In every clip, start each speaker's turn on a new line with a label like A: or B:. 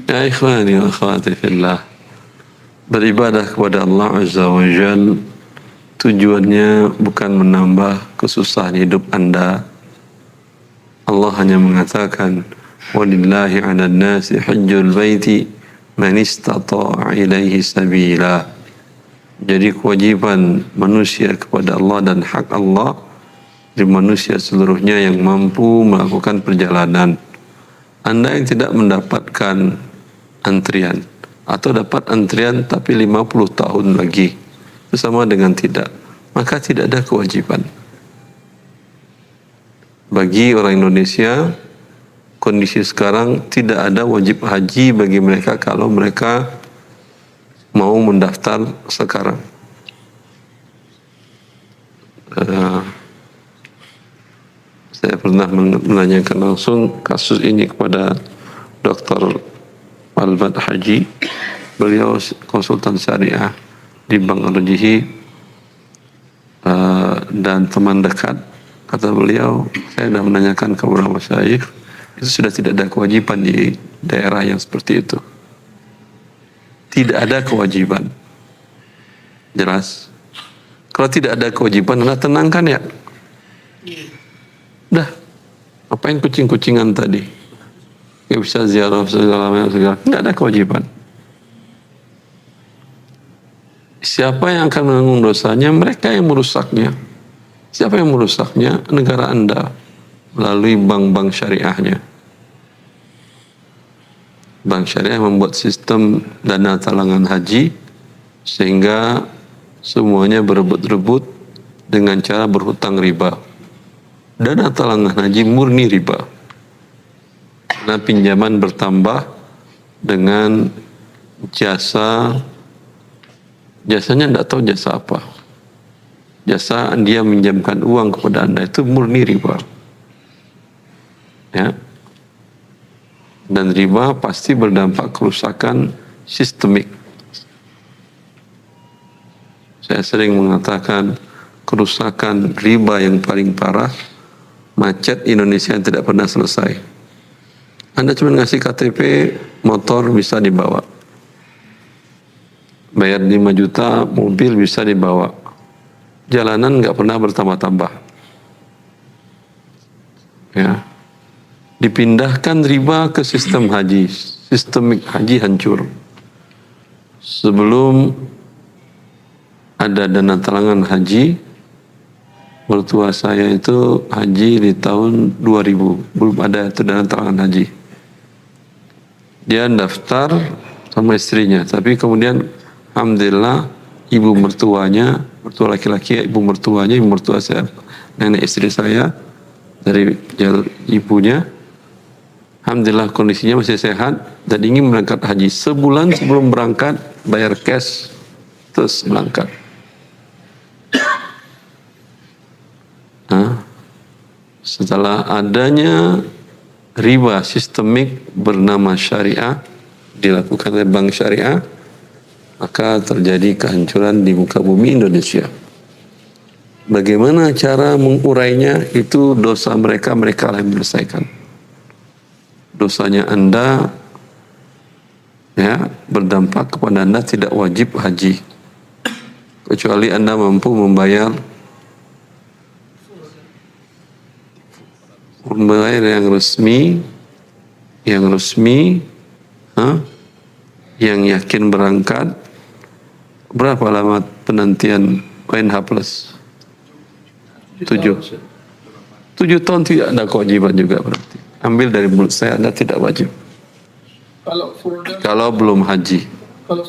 A: Ya ikhwani wa akhwati fillah, beribadah kepada Allah Azza wa Jal tujuannya bukan menambah kesusahan hidup Anda. Allah hanya mengatakan, walillahi 'alan nasi hajjul baiti man istata'a ilaihi sabila. Jadi kewajiban manusia kepada Allah dan hak Allah di manusia seluruhnya yang mampu melakukan perjalanan. Anda yang tidak mendapatkan antrian atau dapat antrian tapi 50 tahun lagi, itu sama dengan tidak, maka tidak ada kewajiban. Bagi orang Indonesia, kondisi sekarang tidak ada wajib haji bagi mereka kalau mereka mau mendaftar sekarang. Saya pernah menanyakan langsung kasus ini kepada Dr. Albad Haji. Beliau konsultan syariah di Bank Al-Rajhi dan teman dekat. Kata beliau, saya sudah menanyakan ke beberapa masyayikh, itu sudah tidak ada kewajiban di daerah yang seperti itu. Tidak ada kewajiban. Jelas? Kalau tidak ada kewajiban, Anda tenangkan ya. Dah, apain kucing-kucingan tadi? Gak bisa ziarah segala. Tidak ada kewajiban. Siapa yang akan menanggung dosanya? Mereka yang merusaknya. Siapa yang merusaknya? Negara Anda melalui bank-bank syariahnya. Bank syariah membuat sistem dana talangan haji sehingga semuanya berebut-rebut dengan cara berhutang riba. Dana talangan haji murni riba. Karena pinjaman bertambah dengan jasanya tidak tahu jasa apa. Jasa dia minjamkan uang kepada Anda itu murni riba. Ya. Dan riba pasti berdampak kerusakan sistemik. Saya sering mengatakan kerusakan riba yang paling parah, macet Indonesia yang tidak pernah selesai. Anda cuma ngasih KTP, motor bisa dibawa. Bayar 5 juta, mobil bisa dibawa. Jalanan nggak pernah bertambah-tambah. Ya. Dipindahkan riba ke sistem haji. Sistemik haji hancur. Sebelum ada dana talangan haji, mertua saya itu haji di tahun 2000, belum ada itu dana talangan haji. Dia daftar sama istrinya, tapi kemudian alhamdulillah ibu mertuanya, mertua laki-laki, ibu mertua saya, nenek istri saya dari ibunya, alhamdulillah kondisinya masih sehat dan ingin berangkat haji. Sebulan sebelum berangkat bayar cash terus berangkat. Setelah adanya riba sistemik bernama syariah dilakukan oleh bank syariah, maka terjadi kehancuran di muka bumi Indonesia. Bagaimana cara mengurainya? Itu dosa mereka lah yang menyelesaikan. Dosanya Anda ya berdampak kepada Anda tidak wajib haji kecuali Anda mampu membayar yang resmi, yang yakin berangkat. Berapa lama penantian ONH plus? 7 tahun tidak ada kewajiban juga berarti. Ambil dari mulut saya, Anda tidak wajib. Kalau belum haji.
B: Kalau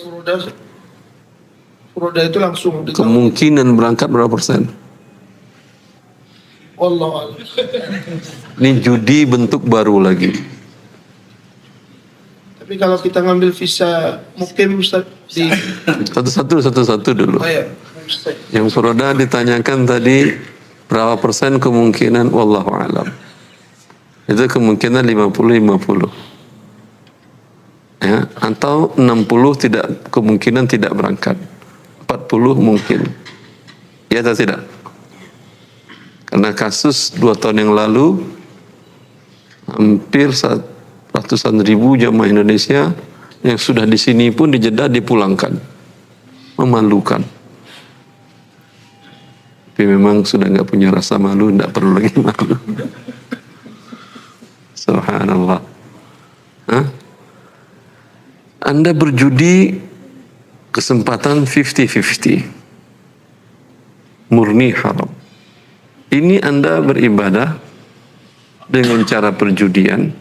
B: furoda itu langsung.
A: Kemungkinan berangkat berapa persen?
B: Wallahu a'lam.
A: Ini judi bentuk baru lagi.
B: Tapi kalau kita ngambil visa mukim Ustaz di
A: satu-satu dulu.
B: Ustaz.
A: Yang furoda ditanyakan tadi berapa persen kemungkinan, wallahu a'lam. Itu kemungkinan 50-50. Ya, atau 60 kemungkinan tidak berangkat. 40 mungkin. Ya atau tidak? Karena kasus 2 tahun yang lalu hampir ratusan ribu jamaah Indonesia yang sudah di sini pun di Jeddah dipulangkan. Memalukan. Tapi memang sudah nggak punya rasa malu, nggak perlu lagi malu. Subhanallah. Hah? Anda berjudi kesempatan 50-50. Murni haram. Ini Anda beribadah dengan cara perjudian.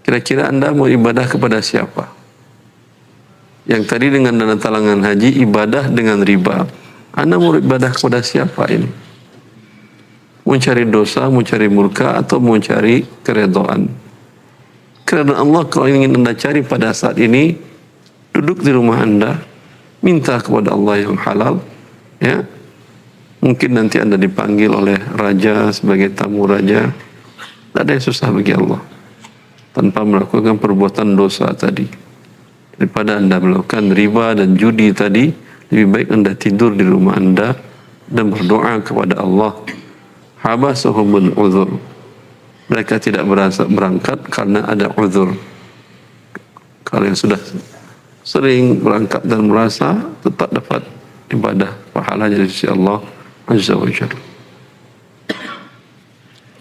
A: Kira-kira Anda mau ibadah kepada siapa? Yang tadi dengan dana talangan haji, ibadah dengan riba. Anda mau ibadah kepada siapa ini? Mau cari dosa, mau cari murka, atau mau cari keredaan? Keredaan Allah kalau ingin Anda cari pada saat ini, duduk di rumah Anda, minta kepada Allah yang halal, ya. Mungkin nanti Anda dipanggil oleh raja sebagai tamu raja. Tidak ada yang susah bagi Allah. Tanpa melakukan perbuatan dosa tadi. Daripada Anda melakukan riba dan judi tadi, lebih baik Anda tidur di rumah Anda dan berdoa kepada Allah. Habasahumul uzur. Mereka tidak berangkat karena ada uzur. Kalau yang sudah sering berangkat dan merasa, tetap dapat ibadah pahala dari sisi Allah Azza wa Jalla.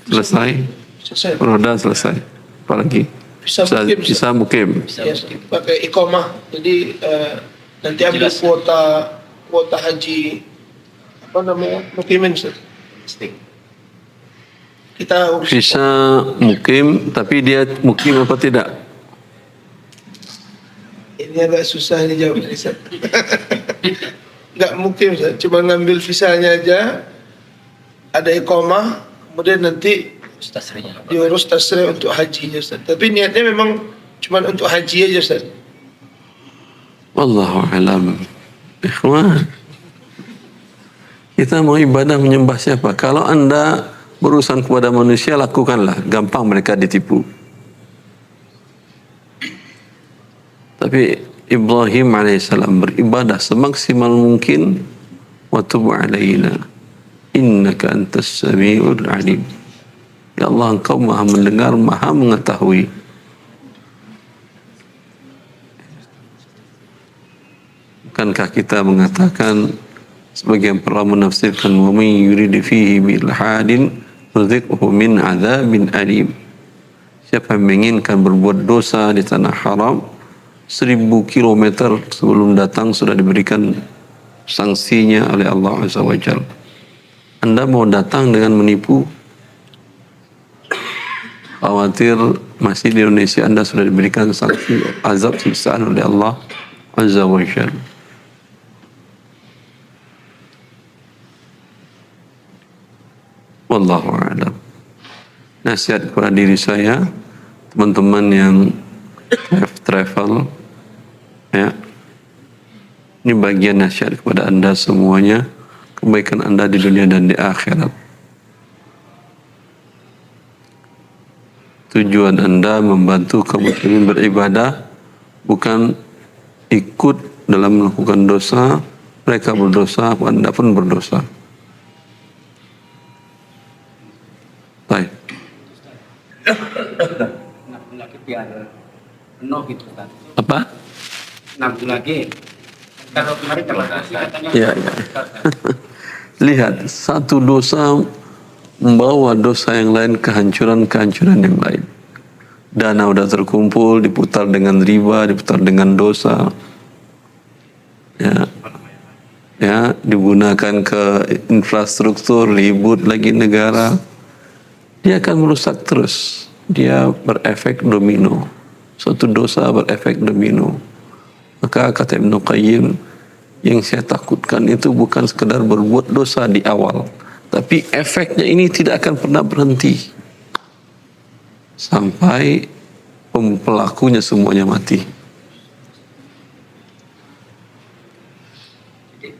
A: Selesai?
B: Selesai.
A: Roda selesai. Apalagi? Bisa mukim.
B: Ya, pakai iqamah. Jadi nanti ambil kuota haji apa namanya? Mukimin, Ustaz. Kita urus.
A: Bisa mukim, tapi dia mukim apa tidak?
B: Ini agak susah dijawab, Ustaz. Enggak mukim, Ustaz. Cuma ngambil visanya aja. Ada iqamah, kemudian nanti diurus tasrih untuk haji, Ustaz. Tapi niatnya memang cuma untuk haji aja, Ustaz.
A: Wallahu alam. Ikhwan, kita mau ibadah menyembah siapa? Kalau Anda berurusan kepada manusia, lakukanlah. Gampang mereka ditipu. Tapi Ibrahim alaihissalam beribadah semaksimal mungkin. Wa tub alaina innaka antas samiul alim. Ya Allah, Engkau maha mendengar, maha mengetahui. Bukankah kita mengatakan, sebagian para menafsirkan, wa man yurid fihi bil hadin nudzikhu min adzabin alim. Siapa yang menginginkan berbuat dosa di tanah haram, 1000 kilometer sebelum datang sudah diberikan sanksinya oleh Allah Azza wa Jalla. Anda mau datang dengan menipu, khawatir masih di Indonesia Anda sudah diberikan sanksi azab siksaan oleh Allah Azza wa Jalla. Wallahu a'lam. Nasihat kepada diri saya, teman-teman yang travel, ya, ini bagian nasihat kepada Anda semuanya, kebaikan Anda di dunia dan di akhirat. Tujuan Anda membantu kaum muslimin beribadah, bukan ikut dalam melakukan dosa. Mereka berdosa, Anda pun berdosa. Baik.
C: Nabung lagi biar penuh gitu kan.
A: Apa?
C: Nabung lagi. Kalau kemarin katanya.
A: Ya. Lihat, satu dosa membawa dosa yang lain, kehancuran yang lain. Dana udah terkumpul, diputar dengan riba, diputar dengan dosa. Ya, digunakan ke infrastruktur, ribut lagi negara. Dia akan merusak terus. Dia berefek domino. Suatu dosa berefek domino. Maka kata Ibnu Qayyim, yang saya takutkan itu bukan sekedar berbuat dosa di awal, tapi efeknya ini tidak akan pernah berhenti sampai pelakunya semuanya mati.
C: Jadi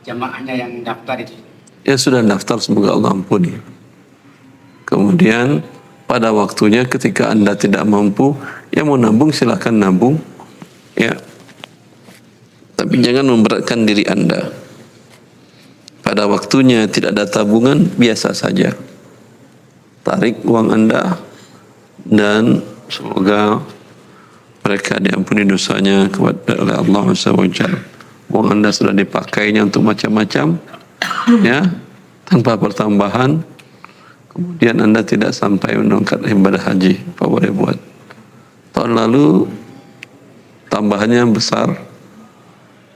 C: jamaahnya yang daftar itu.
A: Ya sudah daftar, semoga Allah ampuni. Kemudian pada waktunya ketika Anda tidak mampu, ya mau nabung silakan nabung, ya. Tapi jangan memberatkan diri Anda. Pada waktunya tidak ada tabungan, biasa saja. Tarik uang Anda, dan semoga mereka diampuni dosanya kepada oleh Allah SWT. Uang Anda sudah dipakainya untuk macam-macam, ya, tanpa pertambahan. Kemudian Anda tidak sampai menunaikan ibadah haji, apa boleh buat? Tahun lalu tambahannya besar.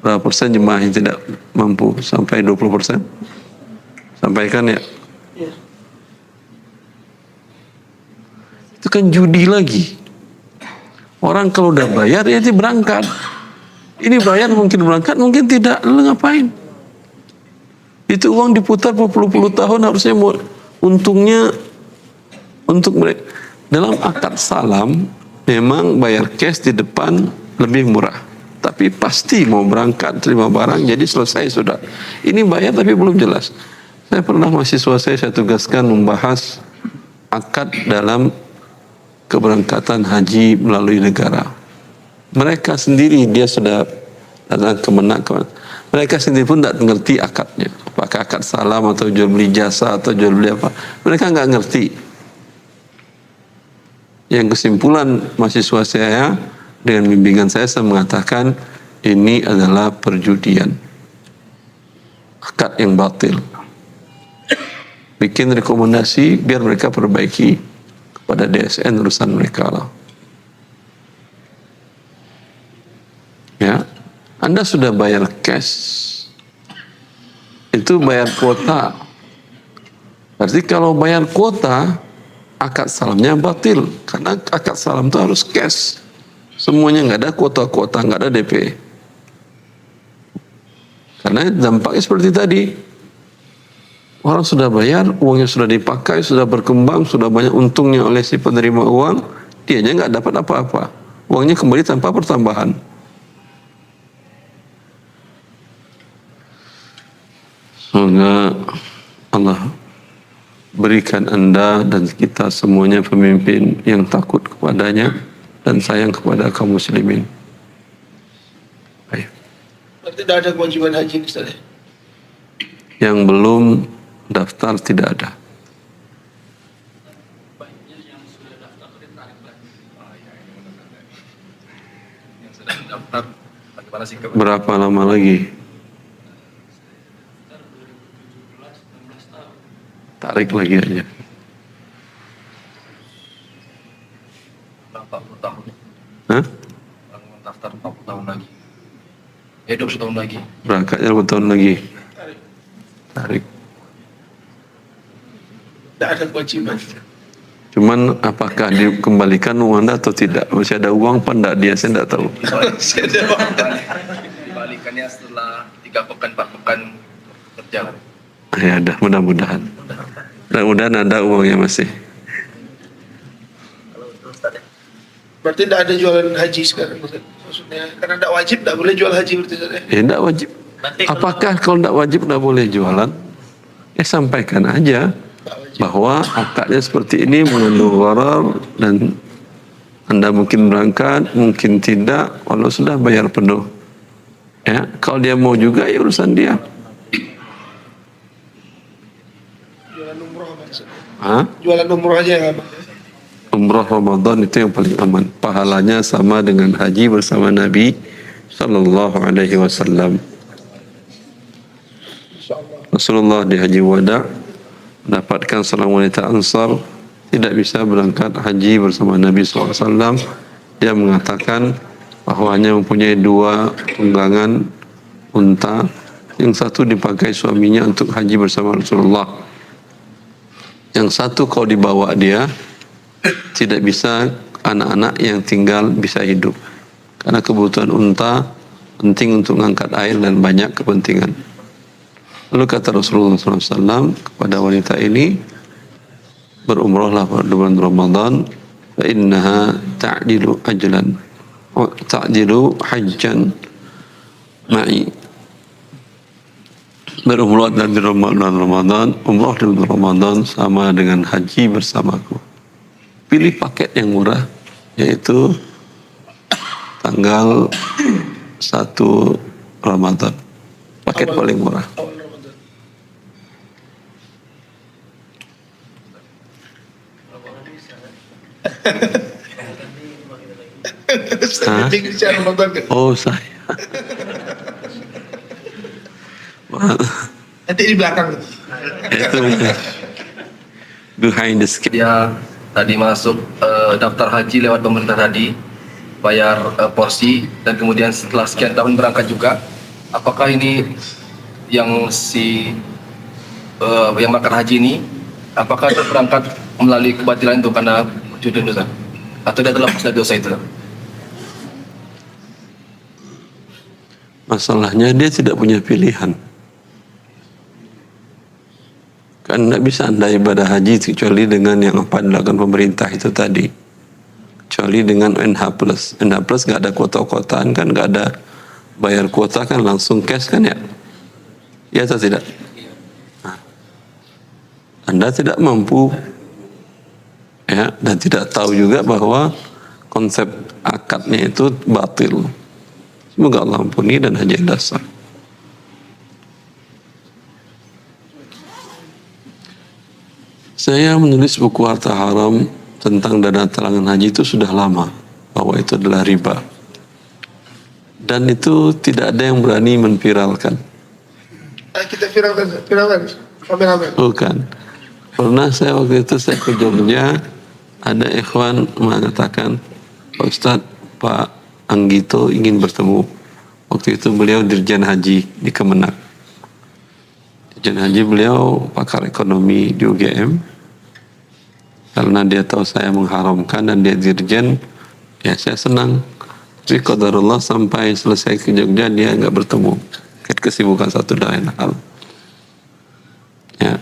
A: Berapa persen jemaah yang tidak mampu? Sampai 20%? Sampaikan ya. Itu kan judi lagi. Orang kalau udah bayar ya dia berangkat. Ini bayar mungkin berangkat, mungkin tidak. Lalu ngapain? Itu uang diputar berpuluh-puluh tahun, harusnya untungnya untuk mereka. Dalam akad salam memang bayar cash di depan lebih murah, tapi pasti mau berangkat terima barang, jadi selesai sudah. Ini bayar tapi belum jelas. Saya pernah mahasiswa saya tugaskan membahas akad dalam keberangkatan haji melalui negara. Mereka sendiri dia sudah datang ke Menak, mereka sendiri pun tidak mengerti akadnya. Apakah akad salam atau jual beli jasa atau jual beli apa? Mereka nggak ngerti. Yang kesimpulan mahasiswa saya dengan bimbingan saya mengatakan ini adalah perjudian, akad yang batil. Bikin rekomendasi biar mereka perbaiki kepada DSN urusan mereka lah. Ya, Anda sudah bayar cash, itu bayar kuota. Berarti kalau bayar kuota, akad salamnya batil, karena akad salam itu harus cash. Semuanya nggak ada kuota-kuota, nggak ada DP. Karena dampaknya seperti tadi. Orang sudah bayar, uangnya sudah dipakai, sudah berkembang, sudah banyak untungnya oleh si penerima uang, dianya nggak dapat apa-apa. Uangnya kembali tanpa pertambahan. Semoga Allah berikan Anda dan kita semuanya pemimpin yang takut kepadanya dan sayang kepada kaum muslimin. Baik.
B: Berarti tidak ada kewajiban haji, Ustaz.
A: Yang belum daftar tidak ada. Berapa lama lagi? Tarik lagi aja.
D: 40 tahun.
A: Hah?
D: Daftar 40 tahun lagi. 20 tahun lagi.
A: Berangkatnya 20 tahun lagi. Tarik.
B: Tidak ada kewajiban.
A: Cuman apakah dikembalikan uang Anda atau tidak? Masih ada uang apa enggak? Dia saya tidak tahu.
D: Dibalikannya setelah 3 pekan, 4 pekan berjalan.
A: Ya ada, mudah-mudahan. Mudah-mudahan ada uangnya masih.
B: Berarti tidak ada jualan haji sekarang, Ustaz. Maksudnya karena tidak wajib, tidak boleh jual haji berarti, Ustaz.
A: Tidak wajib. Apakah kalau tidak wajib tidak boleh jualan? Ya sampaikan aja bahwa akadnya seperti ini mengandung gharar dan Anda mungkin berangkat, mungkin tidak, kalau sudah bayar penuh. Ya, kalau dia mau juga ya urusan dia.
B: Jualan umroh, Ustaz.
A: Hah?
B: Jualan umroh aja yang aman.
A: Umrah Ramadan itu yang paling aman. Pahalanya sama dengan haji bersama Nabi Sallallahu Alaihi Wasallam. Rasulullah di haji wada mendapatkan seorang wanita Ansar tidak bisa berangkat haji bersama Nabi SAW. Dia mengatakan bahwa hanya mempunyai 2 tunggangan unta, yang satu dipakai suaminya untuk haji bersama Rasulullah, yang satu kalau dibawa dia tidak bisa anak-anak yang tinggal bisa hidup, karena kebutuhan unta penting untuk mengangkat air dan banyak kepentingan. Lalu kata Rasulullah SAW kepada wanita ini, berumrahlah pada bulan Ramadan, fa innaha ta'dilu ajlan, ta'dilu hajjan ma'i. Berumrah dan di Ramadan, umrah di bulan Ramadan sama dengan haji bersamaku. Pilih paket yang murah, yaitu tanggal 1 Ramadan. Paket paling murah.
B: Awal Ramadan. Ustaz meeting siapa Ramadan kan?
A: Oh saya. Wah,
B: Nanti di belakang.
A: itu behind the screen.
D: Dia tadi masuk daftar haji lewat pemerintah tadi, bayar porsi, dan kemudian setelah sekian tahun berangkat juga. Apakah ini yang yang berangkat haji ini, apakah dia berangkat melalui kebatilan itu karena wujud dosa, atau dia telah dari dosa itu?
A: Masalahnya dia tidak punya pilihan. Kan tidak bisa Anda ibadah haji kecuali dengan yang apa dilakukan pemerintah itu tadi. Kecuali dengan NH+. NH+ nggak ada kuota-kuotaan kan, nggak ada bayar kuota kan, langsung cash kan ya? Ya atau tidak? Nah, Anda tidak mampu ya, dan tidak tahu juga bahwa konsep akadnya itu batil. Semoga Allah ampuni dan haji dasar. Saya menulis buku Harta Haram tentang dana talangan haji itu sudah lama, bahwa itu adalah riba. Dan itu tidak ada yang berani menviralkan.
B: Kita viralkan. Kameramen.
A: Bukan. Pernah saya waktu itu saya ke Jogja, ada ikhwan mengatakan, Pak Ustadz, Pak Anggito ingin bertemu. Waktu itu beliau Dirjen Haji di Kemenak. Dirjen Haji beliau pakar ekonomi di UGM. Karena dia tahu saya mengharamkan dan dia dirjen, ya saya senang. Tapi qadarullah sampai selesai ke Jogja dia nggak bertemu. Kesibukan satu dan lain hal. Ya.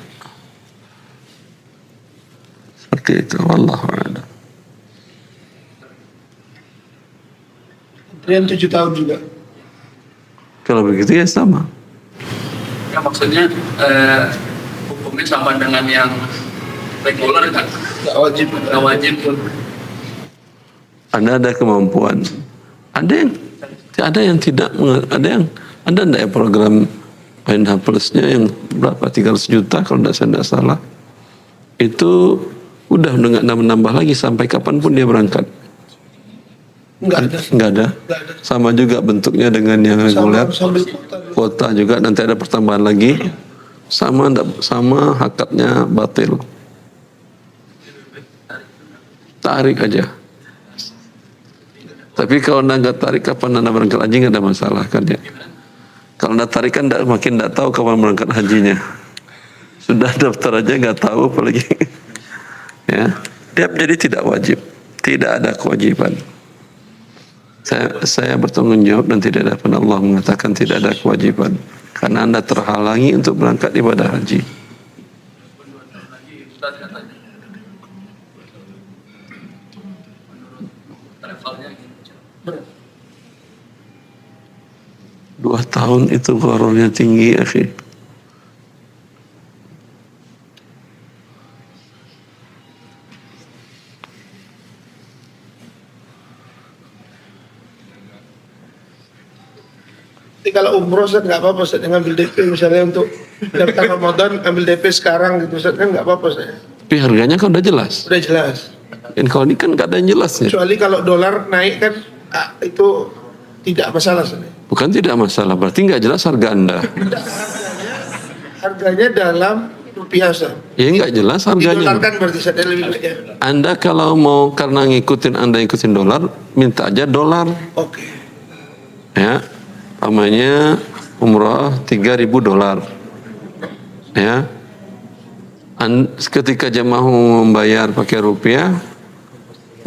A: Seperti itu. Wallahu a'lam.
B: Antrian 7 tahun juga.
A: Kalau begitu ya sama.
E: Ya maksudnya hukumnya sama dengan yang reguler kan?
B: Gak wajib.
E: Nggak wajib tuh.
A: Anda ada kemampuan. Ada yang tidak, ada enggak ya program PNH Plusnya yang berapa 300 juta kalau saya tidak salah. Itu udah nggak nambah lagi sampai kapanpun dia berangkat.
B: Enggak ada.
A: Nggak ada. Sama juga bentuknya dengan yang reguler.
B: Sambil
A: Kuota juga nanti ada pertambahan lagi. Sama hakatnya batil. Tarik aja. Tapi kalau anda nggak tarik kapan anda berangkat haji nggak ada masalah kan ya. Kalau anda tarik kan makin nggak tahu kapan berangkat hajinya. Sudah daftar aja nggak tahu apalagi. Ya, jadi tidak wajib, tidak ada kewajiban. Saya bertanggung jawab dan tidak ada pun Allah mengatakan tidak ada kewajiban karena anda terhalangi untuk berangkat ibadah haji.
E: Travelnya gitu.
A: 2 tahun itu gharornya tinggi, akhi.
B: Jadi kalau umroh Ustaz nggak apa-apa Ustaz, ngambil DP misalnya untuk daftar Ramadan, ambil DP sekarang gitu Ustaz, kan nggak apa-apa saya.
A: Tapi harganya kan udah jelas.
B: Udah jelas.
A: Dan kalau ini kan nggak ada yang jelasnya.
B: Kecuali kalau dolar naik kan itu tidak masalah Ustaz.
A: Bukan tidak masalah, berarti nggak jelas harga anda.
B: Harganya dalam rupiah Ustaz.
A: Ya nggak jelas harganya.
B: Didolarkan berarti Ustaz lebih baik ya.
A: Anda kalau mau karena anda ikutin dolar, minta aja dolar.
B: Oke.
A: Ya, namanya umrah $3.000. Ya, ketika jemaah membayar pakai rupiah,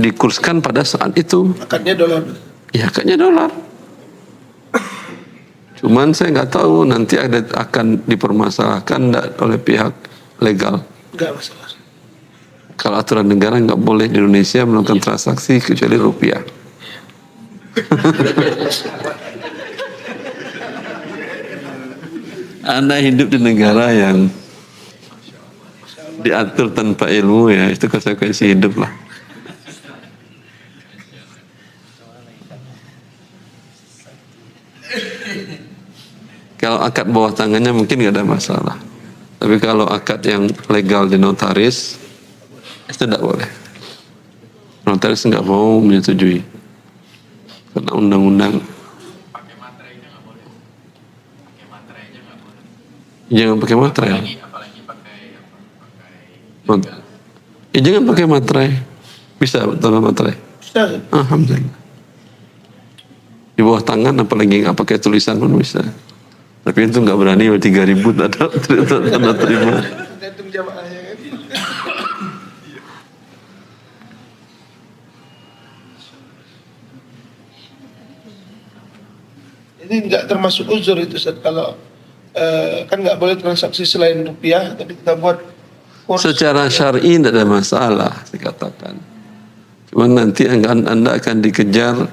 A: dikurskan pada saat itu.
B: Akadnya dolar.
A: Ya, akadnya dolar. Cuman saya nggak tahu nanti akan dipermasalahkan enggak oleh pihak legal.
B: Enggak masalah.
A: Kalau aturan negara nggak boleh di Indonesia melakukan transaksi kecuali rupiah. Anda hidup di negara yang diatur tanpa ilmu, ya itu konsekuensi hidup lah. Kalau akad bawah tangannya mungkin nggak ada masalah. Tapi kalau akad yang legal di notaris itu tidak boleh. Notaris nggak mau menyetujui karena undang-undang.
E: Pakai materainya nggak boleh. Pakai materainya nggak boleh.
A: Jangan pakai materai.
E: Apalagi pakai apa? Pakai
A: Ya jangan pakai materai. Bisa tanpa materai.
B: Ustaz,
A: Alhamdulillah. Di bawah tangan apalagi nggak pakai tulisan pun bisa. Tapi itu nggak berani 3.000 ada tanda terima.
B: tergantung jamaahnya kan. Ini nggak termasuk uzur itu Ustaz, kalau kan nggak boleh transaksi selain rupiah, tapi kita buat kurs.
A: Secara syar'i tidak ada masalah, dikatakan. Cuma nanti anda akan dikejar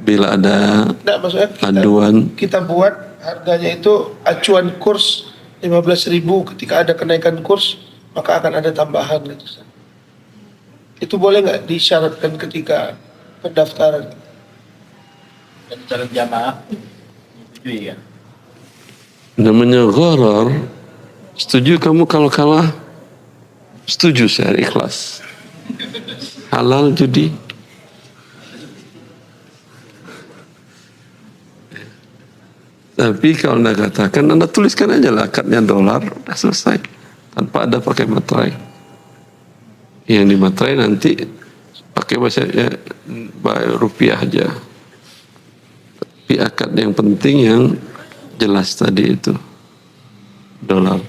A: bila ada
B: Nggak, maksudnya
A: aduan.
B: kita buat harganya itu acuan kurs 15.000, ketika ada kenaikan kurs maka akan ada tambahan gitu Ustaz. Itu boleh nggak disyaratkan ketika pendaftaran?
F: Dan calon jamaah menyetujui kan?
A: Namanya gharar. Setuju kamu kalau kalah? Setuju saya, ikhlas. Halal judi. Tapi kalau anda katakan, anda tuliskan aja lah akadnya dolar, udah selesai. Tanpa ada pakai materai. Yang di materai nanti pakai bahasa ya, rupiah aja. Tapi akad yang penting yang jelas tadi itu dolar.